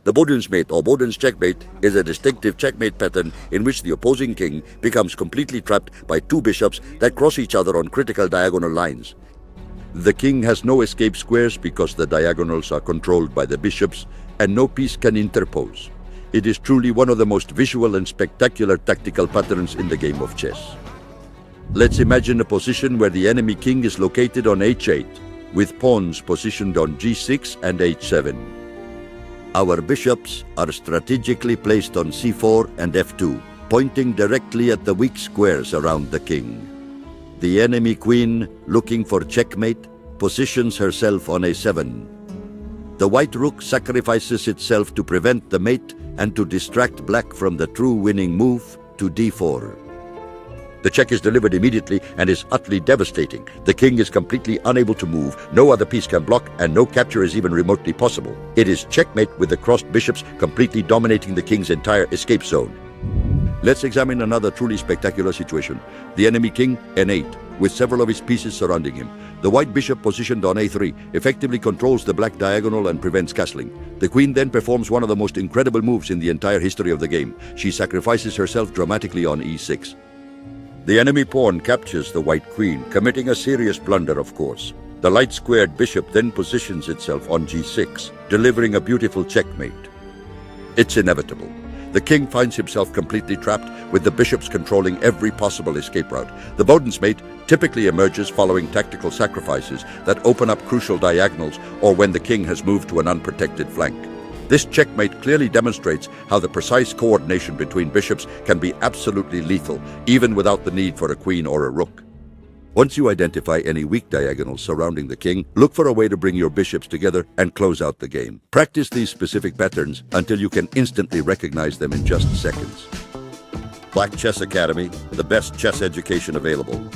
The Boden's mate or Boden's checkmate is a distinctive checkmate pattern in which the opposing king becomes completely trapped by two bishops that cross each other on critical diagonal lines. The king has no escape squares because the diagonals are controlled by the bishops and no piece can interpose. It is truly one of the most visual and spectacular tactical patterns in the game of chess. Let's imagine a position where the enemy king is located on h8, with pawns positioned on g6 and h7. Our bishops are strategically placed on c4 and f2, pointing directly at the weak squares around the king. The enemy queen, looking for checkmate, positions herself on a7. The white rook sacrifices itself to prevent the mate and to distract black from the true winning move to d4. The check is delivered immediately and is utterly devastating. The king is completely unable to move, no other piece can block, and no capture is even remotely possible. It is checkmate with the crossed bishops completely dominating the king's entire escape zone. Let's examine another truly spectacular situation. The enemy king, n8, with several of his pieces surrounding him. The white bishop positioned on a3 effectively controls the black diagonal and prevents castling. The queen then performs one of the most incredible moves in the entire history of the game. She sacrifices herself dramatically on e6. The enemy pawn captures the white queen, committing a serious blunder, of course. The light-squared bishop then positions itself on g6, delivering a beautiful checkmate. It's inevitable. The king finds himself completely trapped, with the bishops controlling every possible escape route. The Boden's mate typically emerges following tactical sacrifices that open up crucial diagonals or when the king has moved to an unprotected flank. This checkmate clearly demonstrates how the precise coordination between bishops can be absolutely lethal, even without the need for a queen or a rook. Once you identify any weak diagonals surrounding the king, look for a way to bring your bishops together and close out the game. Practice these specific patterns until you can instantly recognize them in just seconds. BlackChess Academy, the best chess education available.